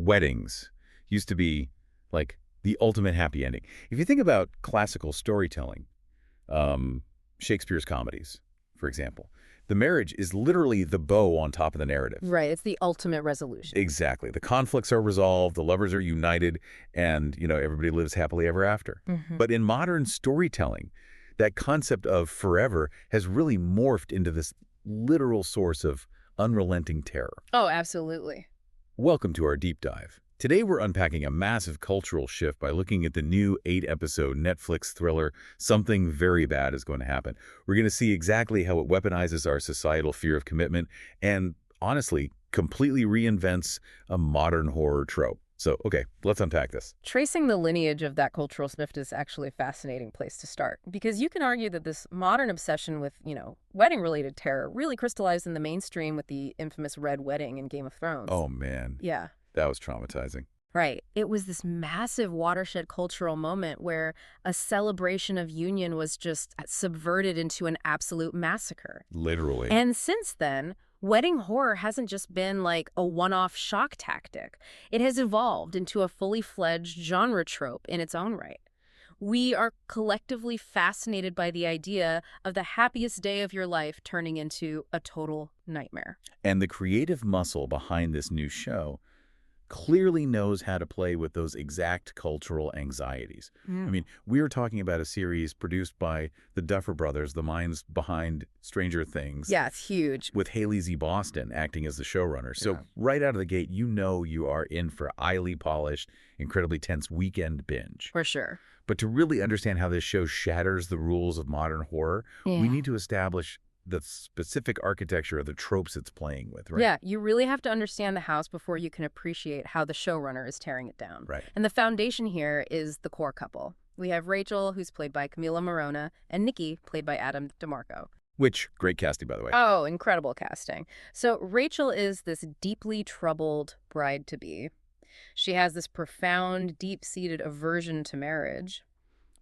weddings used to be like the ultimate happy ending. If you think about classical storytelling, Shakespeare's comedies, for example, the marriage is literally the bow on top of the narrative. Right. It's the ultimate resolution. Exactly. The conflicts are resolved, the lovers are united, and, everybody lives happily ever after. But in modern storytelling, that concept of forever has really morphed into this literal source of unrelenting terror. Oh, absolutely. Welcome to our deep dive. Today we're unpacking a massive cultural shift by looking at the new 8-episode Netflix thriller, Something Very Bad Is Going to Happen. We're going to see exactly how it weaponizes our societal fear of commitment and, honestly, completely reinvents a modern horror trope. So, okay, let's unpack this. Tracing the lineage of that cultural shift is actually a fascinating place to start, because you can argue that this modern obsession with, wedding-related terror really crystallized in the mainstream with the infamous Red Wedding in Game of Thrones. Oh, man. Yeah. That was traumatizing. Right. It was this massive watershed cultural moment where a celebration of union was just subverted into an absolute massacre. Literally. And since then, wedding horror hasn't just been like a one-off shock tactic. It has evolved into a fully fledged genre trope in its own right. We are collectively fascinated by the idea of the happiest day of your life turning into a total nightmare. And the creative muscle behind this new show clearly knows how to play with those exact cultural anxieties. I mean, we are talking about a series produced by the Duffer Brothers, the minds behind Stranger Things. Yeah, it's huge. With Haley Z. Boston acting as the showrunner. So right out of the gate, you are in for a highly polished, incredibly tense weekend binge. For sure. But to really understand how this show shatters the rules of modern horror, we need to establish the specific architecture of the tropes it's playing with, right? Yeah, you really have to understand the house before you can appreciate how the showrunner is tearing it down. Right. And the foundation here is the core couple. We have Rachel, who's played by Camila Morona, and Nikki, played by Adam DeMarco. Which, great casting, by the way. Oh, incredible casting. So Rachel is this deeply troubled bride-to-be. She has this profound, deep-seated aversion to marriage,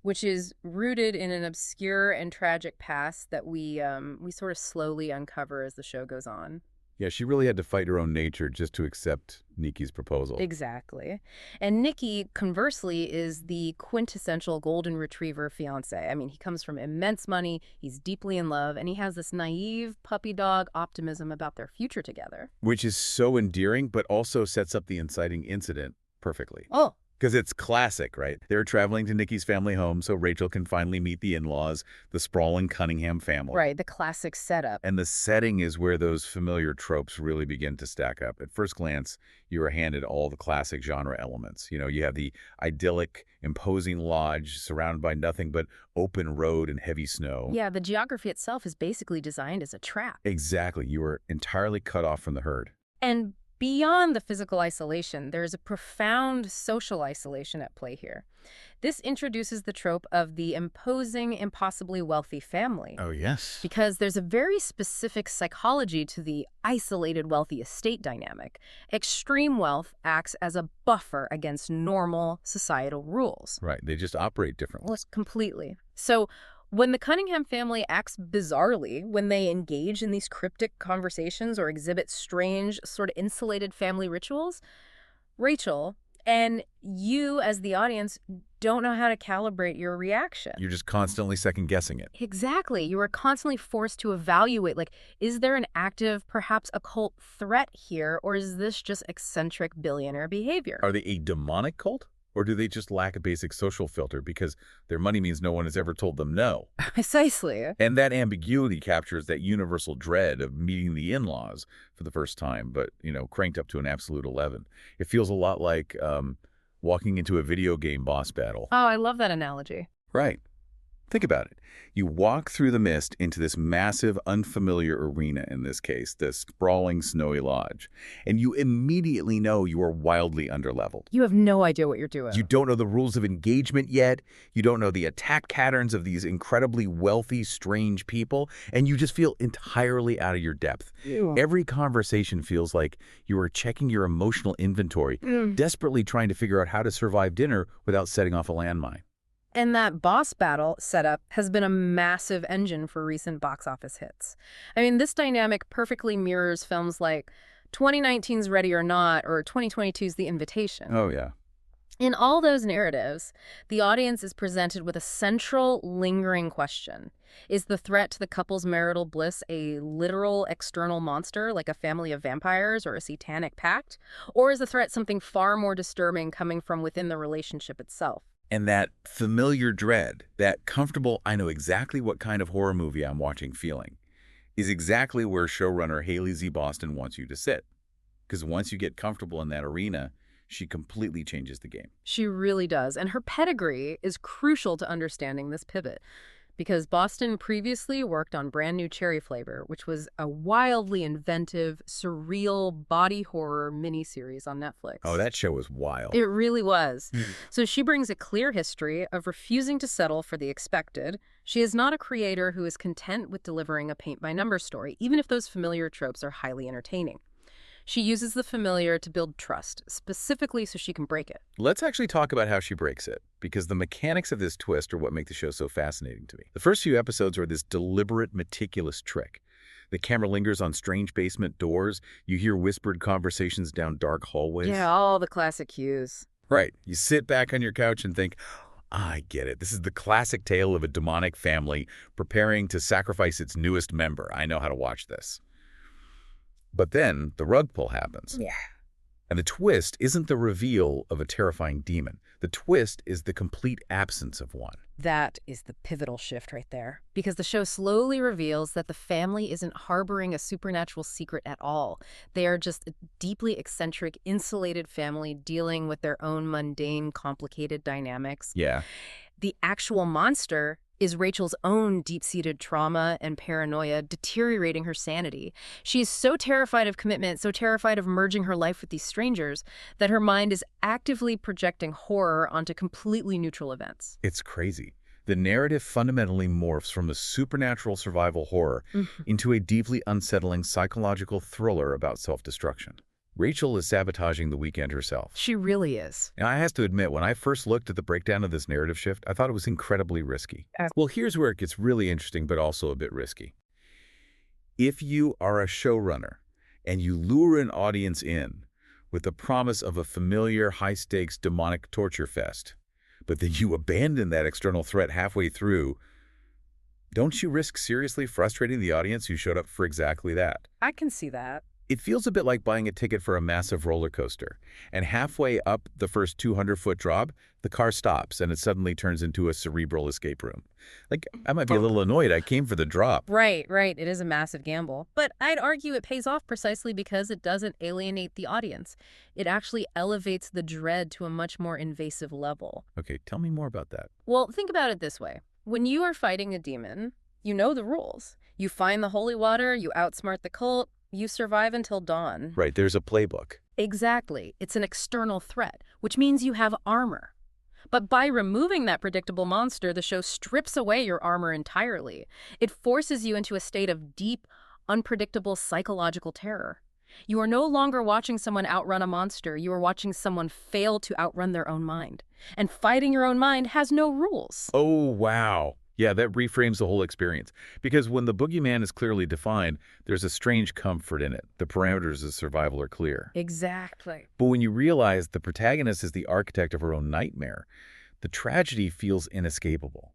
which is rooted in an obscure and tragic past that we sort of slowly uncover as the show goes on. Yeah, she really had to fight her own nature just to accept Nikki's proposal. Exactly. And Nikki, conversely, is the quintessential golden retriever fiance. I mean, he comes from immense money, he's deeply in love, and he has this naive puppy dog optimism about their future together. Which is so endearing, but also sets up the inciting incident perfectly. Oh. Because it's classic, right? They're traveling to Nikki's family home so Rachel can finally meet the in-laws, the sprawling Cunningham family. Right, the classic setup. And the setting is where those familiar tropes really begin to stack up. At first glance, you are handed all the classic genre elements. You have the idyllic, imposing lodge surrounded by nothing but open road and heavy snow. Yeah, the geography itself is basically designed as a trap. Exactly. You are entirely cut off from the herd. And beyond the physical isolation, there is a profound social isolation at play here. This introduces the trope of the imposing, impossibly wealthy family. Oh, yes. Because there's a very specific psychology to the isolated wealthy estate dynamic. Extreme wealth acts as a buffer against normal societal rules. Right. They just operate differently. Well, completely. So when the Cunningham family acts bizarrely, when they engage in these cryptic conversations or exhibit strange, sort of insulated family rituals, Rachel and you as the audience don't know how to calibrate your reaction. You're just constantly second-guessing it. Exactly. You are constantly forced to evaluate, is there an active, perhaps occult threat here, or is this just eccentric billionaire behavior? Are they a demonic cult? Or do they just lack a basic social filter because their money means no one has ever told them no? Precisely. And that ambiguity captures that universal dread of meeting the in-laws for the first time, but, cranked up to an absolute 11. It feels a lot like walking into a video game boss battle. Oh, I love that analogy. Right. Think about it. You walk through the mist into this massive, unfamiliar arena, in this case, this sprawling, snowy lodge, and you immediately know you are wildly underleveled. You have no idea what you're doing. You don't know the rules of engagement yet. You don't know the attack patterns of these incredibly wealthy, strange people, and you just feel entirely out of your depth. Ew. Every conversation feels like you are checking your emotional inventory, desperately trying to figure out how to survive dinner without setting off a landmine. And that boss battle setup has been a massive engine for recent box office hits. I mean, this dynamic perfectly mirrors films like 2019's Ready or Not, or 2022's The Invitation. Oh, yeah. In all those narratives, the audience is presented with a central, lingering question. Is the threat to the couple's marital bliss a literal external monster, like a family of vampires or a satanic pact? Or is the threat something far more disturbing coming from within the relationship itself? And that familiar dread, that comfortable, I know exactly what kind of horror movie I'm watching feeling, is exactly where showrunner Haley Z. Boston wants you to sit. Because once you get comfortable in that arena, she completely changes the game. She really does, and her pedigree is crucial to understanding this pivot. Because Boston previously worked on Brand New Cherry Flavor, which was a wildly inventive, surreal body horror miniseries on Netflix. Oh, that show was wild. It really was. So she brings a clear history of refusing to settle for the expected. She is not a creator who is content with delivering a paint-by-numbers story, even if those familiar tropes are highly entertaining. She uses the familiar to build trust, specifically so she can break it. Let's actually talk about how she breaks it, because the mechanics of this twist are what make the show so fascinating to me. The first few episodes are this deliberate, meticulous trick. The camera lingers on strange basement doors. You hear whispered conversations down dark hallways. Yeah, all the classic cues. Right. You sit back on your couch and think, I get it. This is the classic tale of a demonic family preparing to sacrifice its newest member. I know how to watch this. But then the rug pull happens. Yeah. And the twist isn't the reveal of a terrifying demon. The twist is the complete absence of one. That is the pivotal shift right there. Because the show slowly reveals that the family isn't harboring a supernatural secret at all. They are just a deeply eccentric, insulated family dealing with their own mundane, complicated dynamics. Yeah. The actual monster is Rachel's own deep-seated trauma and paranoia deteriorating her sanity. She is so terrified of commitment, so terrified of merging her life with these strangers, that her mind is actively projecting horror onto completely neutral events. It's crazy. The narrative fundamentally morphs from a supernatural survival horror into a deeply unsettling psychological thriller about self-destruction. Rachel is sabotaging the weekend herself. She really is. Now, I have to admit, when I first looked at the breakdown of this narrative shift, I thought it was incredibly risky. Well, here's where it gets really interesting, but also a bit risky. If you are a showrunner and you lure an audience in with the promise of a familiar, high-stakes, demonic torture fest, but then you abandon that external threat halfway through, don't you risk seriously frustrating the audience who showed up for exactly that? I can see that. It feels a bit like buying a ticket for a massive roller coaster, and halfway up the first 200-foot drop, the car stops and it suddenly turns into a cerebral escape room. Like, I might be a little annoyed. I came for the drop. Right. It is a massive gamble. But I'd argue it pays off precisely because it doesn't alienate the audience. It actually elevates the dread to a much more invasive level. Okay, tell me more about that. Well, think about it this way. When you are fighting a demon, you know the rules. You find the holy water, you outsmart the cult, you survive until dawn. Right, there's a playbook. Exactly. It's an external threat, which means you have armor. But by removing that predictable monster, the show strips away your armor entirely. It forces you into a state of deep, unpredictable psychological terror. You are no longer watching someone outrun a monster. You are watching someone fail to outrun their own mind. And fighting your own mind has no rules. Oh, wow. Yeah, that reframes the whole experience. Because when the boogeyman is clearly defined, there's a strange comfort in it. The parameters of survival are clear. Exactly. But when you realize the protagonist is the architect of her own nightmare, the tragedy feels inescapable.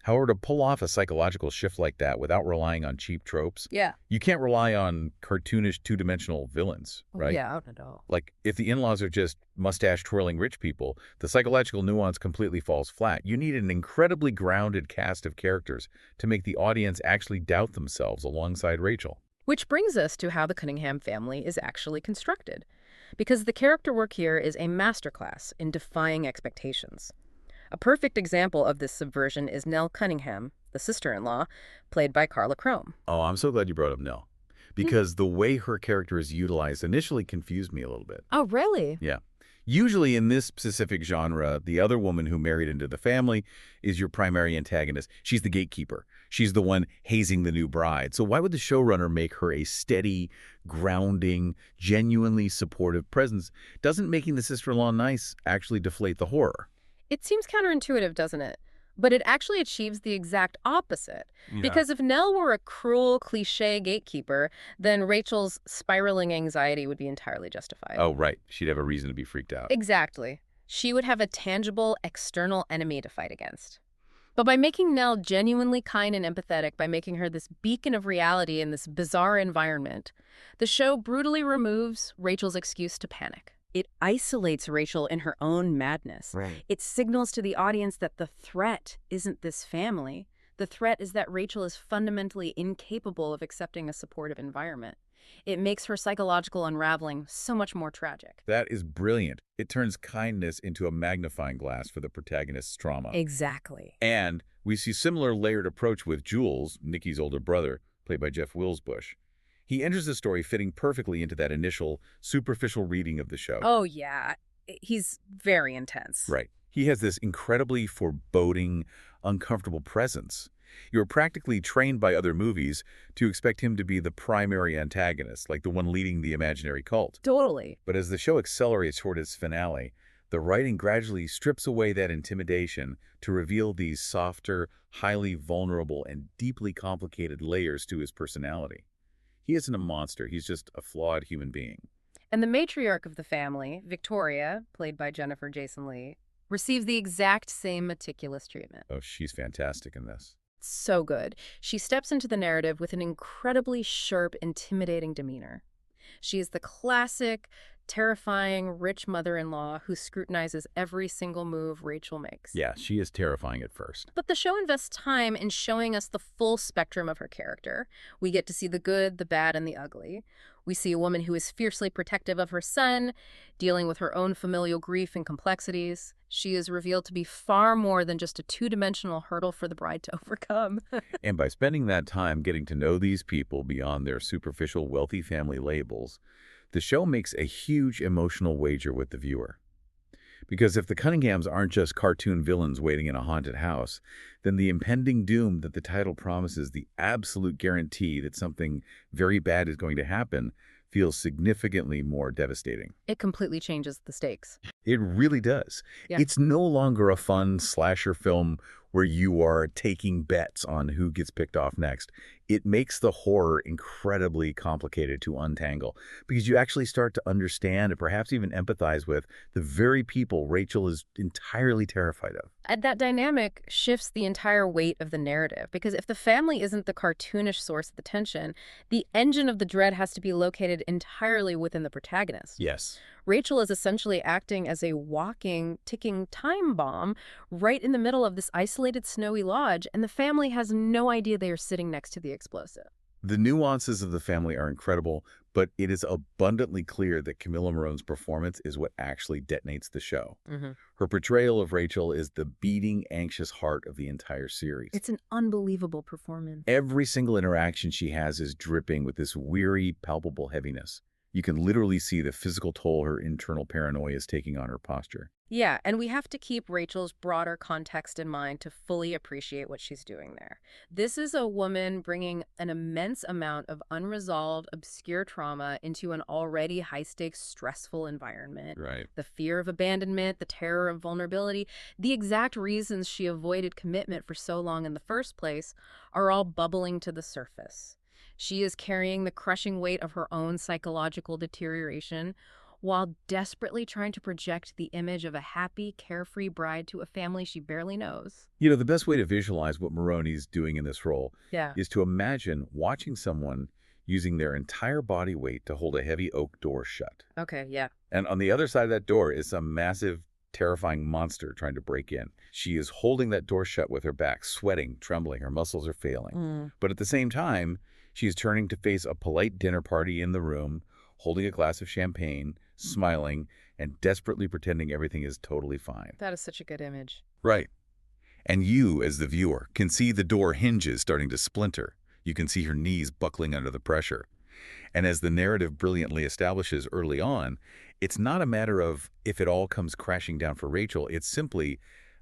However, to pull off a psychological shift like that without relying on cheap tropes, you can't rely on cartoonish two-dimensional villains, right? Yeah, not at all. Like, if the in-laws are just mustache-twirling rich people, the psychological nuance completely falls flat. You need an incredibly grounded cast of characters to make the audience actually doubt themselves alongside Rachel. Which brings us to how the Cunningham family is actually constructed. Because the character work here is a masterclass in defying expectations. A perfect example of this subversion is Nell Cunningham, the sister-in-law, played by Carla Crome. Oh, I'm so glad you brought up Nell. Because the way her character is utilized initially confused me a little bit. Oh, really? Yeah. Usually in this specific genre, the other woman who married into the family is your primary antagonist. She's the gatekeeper. She's the one hazing the new bride. So why would the showrunner make her a steady, grounding, genuinely supportive presence? Doesn't making the sister-in-law nice actually deflate the horror? It seems counterintuitive, doesn't it? But it actually achieves the exact opposite. Yeah. Because if Nell were a cruel, cliché gatekeeper, then Rachel's spiraling anxiety would be entirely justified. Oh, right. She'd have a reason to be freaked out. Exactly. She would have a tangible, external enemy to fight against. But by making Nell genuinely kind and empathetic, by making her this beacon of reality in this bizarre environment, the show brutally removes Rachel's excuse to panic. It isolates Rachel in her own madness. Right. It signals to the audience that the threat isn't this family. The threat is that Rachel is fundamentally incapable of accepting a supportive environment. It makes her psychological unraveling so much more tragic. That is brilliant. It turns kindness into a magnifying glass for the protagonist's trauma. Exactly. And we see similar layered approach with Jules, Nikki's older brother, played by Jeff Willsbush. He enters the story fitting perfectly into that initial, superficial reading of the show. Oh, yeah. He's very intense. Right. He has this incredibly foreboding, uncomfortable presence. You're practically trained by other movies to expect him to be the primary antagonist, like the one leading the imaginary cult. Totally. But as the show accelerates toward its finale, the writing gradually strips away that intimidation to reveal these softer, highly vulnerable, and deeply complicated layers to his personality. He isn't a monster, he's just a flawed human being. And the matriarch of the family, Victoria, played by Jennifer Jason Leigh, receives the exact same meticulous treatment. Oh, she's fantastic in this. So good. She steps into the narrative with an incredibly sharp, intimidating demeanor. She is the classic, terrifying, rich mother-in-law who scrutinizes every single move Rachel makes. Yeah, she is terrifying at first. But the show invests time in showing us the full spectrum of her character. We get to see the good, the bad, and the ugly. We see a woman who is fiercely protective of her son, dealing with her own familial grief and complexities. She is revealed to be far more than just a two-dimensional hurdle for the bride to overcome. And by spending that time getting to know these people beyond their superficial wealthy family labels, the show makes a huge emotional wager with the viewer. Because if the Cunninghams aren't just cartoon villains waiting in a haunted house, then the impending doom that the title promises, the absolute guarantee that something very bad is going to happen, feels significantly more devastating. It completely changes the stakes. It really does. Yeah. It's no longer a fun slasher film where you are taking bets on who gets picked off next. It makes the horror incredibly complicated to untangle because you actually start to understand and perhaps even empathize with the very people Rachel is entirely terrified of. And that dynamic shifts the entire weight of the narrative, because if the family isn't the cartoonish source of the tension, the engine of the dread has to be located entirely within the protagonist. Yes. Rachel is essentially acting as a walking, ticking time bomb right in the middle of this isolated snowy lodge, and the family has no idea they are sitting next to the explosive. The nuances of the family are incredible, but it is abundantly clear that Camilla Morrone's performance is what actually detonates the show. Her portrayal of Rachel is the beating, anxious heart of the entire series. It's an unbelievable performance. Every single interaction she has is dripping with this weary, palpable heaviness. You can literally see the physical toll her internal paranoia is taking on her posture. Yeah, and we have to keep Rachel's broader context in mind to fully appreciate what she's doing there. This is a woman bringing an immense amount of unresolved, obscure trauma into an already high-stakes, stressful environment. Right. The fear of abandonment, the terror of vulnerability, the exact reasons she avoided commitment for so long in the first place are all bubbling to the surface. She is carrying the crushing weight of her own psychological deterioration while desperately trying to project the image of a happy, carefree bride to a family she barely knows. You know, the best way to visualize what Moroni's doing in this role is to imagine watching someone using their entire body weight to hold a heavy oak door shut. Okay, yeah. And on the other side of that door is some massive, terrifying monster trying to break in. She is holding that door shut with her back, sweating, trembling, her muscles are failing. But at the same time, she is turning to face a polite dinner party in the room, holding a glass of champagne, smiling, and desperately pretending everything is totally fine. That is such a good image. Right. And you, as the viewer, can see the door hinges starting to splinter. You can see her knees buckling under the pressure. And as the narrative brilliantly establishes early on, it's not a matter of if it all comes crashing down for Rachel, it's simply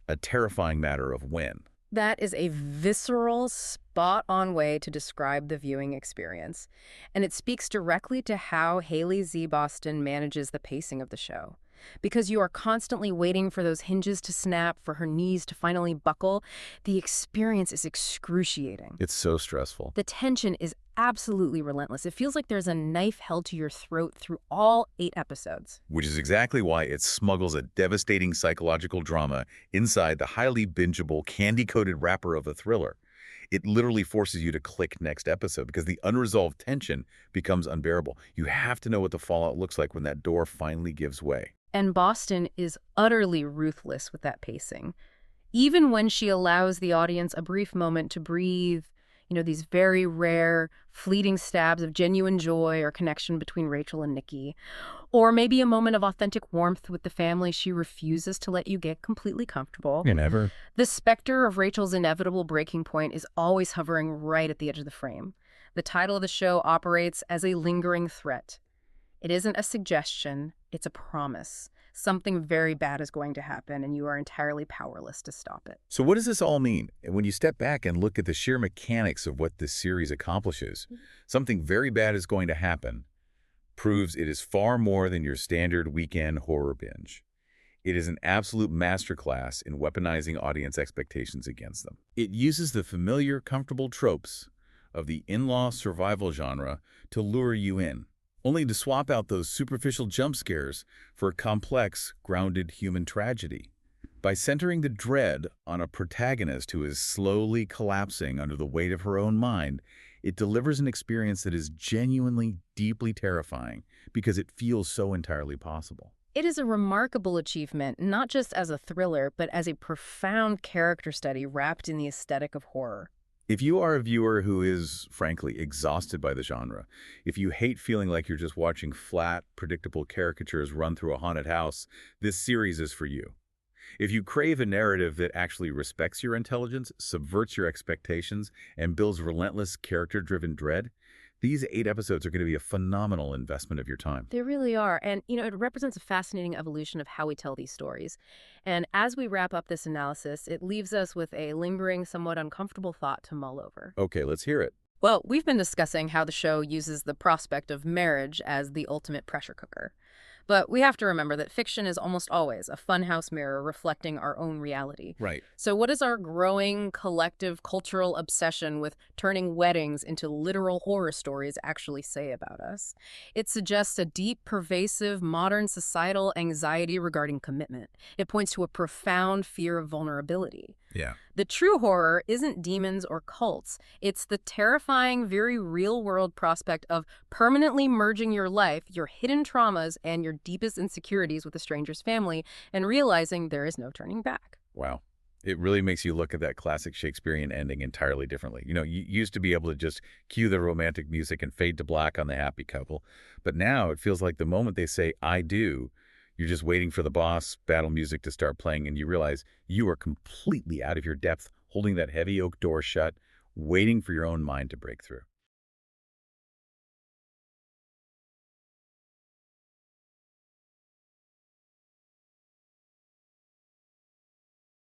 a terrifying matter of when. That is a visceral, spot-on way to describe the viewing experience. And it speaks directly to how Haley Z. Boston manages the pacing of the show. Because you are constantly waiting for those hinges to snap, for her knees to finally buckle. The experience is excruciating. It's so stressful. The tension is absolutely relentless. It feels like there's a knife held to your throat through all 8 episodes. Which is exactly why it smuggles a devastating psychological drama inside the highly bingeable, candy-coated wrapper of a thriller. It literally forces you to click next episode because the unresolved tension becomes unbearable. You have to know what the fallout looks like when that door finally gives way. And Boston is utterly ruthless with that pacing. Even when she allows the audience a brief moment to breathe, these very rare, fleeting stabs of genuine joy or connection between Rachel and Nikki, or maybe a moment of authentic warmth with the family, she refuses to let you get completely comfortable. Never. The specter of Rachel's inevitable breaking point is always hovering right at the edge of the frame. The title of the show operates as a lingering threat. It isn't a suggestion, it's a promise. Something very bad is going to happen, and you are entirely powerless to stop it. So what does this all mean? When you step back and look at the sheer mechanics of what this series accomplishes, something very bad is going to happen proves it is far more than your standard weekend horror binge. It is an absolute masterclass in weaponizing audience expectations against them. It uses the familiar, comfortable tropes of the in-law survival genre to lure you in, only to swap out those superficial jump scares for a complex, grounded human tragedy. By centering the dread on a protagonist who is slowly collapsing under the weight of her own mind, it delivers an experience that is genuinely, deeply terrifying because it feels so entirely possible. It is a remarkable achievement, not just as a thriller, but as a profound character study wrapped in the aesthetic of horror. If you are a viewer who is, frankly, exhausted by the genre, if you hate feeling like you're just watching flat, predictable caricatures run through a haunted house, this series is for you. If you crave a narrative that actually respects your intelligence, subverts your expectations, and builds relentless, character-driven dread, these 8 episodes are going to be a phenomenal investment of your time. They really are. And, it represents a fascinating evolution of how we tell these stories. And as we wrap up this analysis, it leaves us with a lingering, somewhat uncomfortable thought to mull over. Okay, let's hear it. Well, we've been discussing how the show uses the prospect of marriage as the ultimate pressure cooker. But we have to remember that fiction is almost always a funhouse mirror reflecting our own reality. Right. So what does our growing collective cultural obsession with turning weddings into literal horror stories actually say about us? It suggests a deep, pervasive, modern societal anxiety regarding commitment. It points to a profound fear of vulnerability. Yeah. The true horror isn't demons or cults. It's the terrifying, very real-world prospect of permanently merging your life, your hidden traumas, and your deepest insecurities with a stranger's family, and realizing there is no turning back. Wow. It really makes you look at that classic Shakespearean ending entirely differently. You used to be able to just cue the romantic music and fade to black on the happy couple. But now it feels like the moment they say, "I do," you're just waiting for the boss battle music to start playing, and you realize you are completely out of your depth, holding that heavy oak door shut, waiting for your own mind to break through.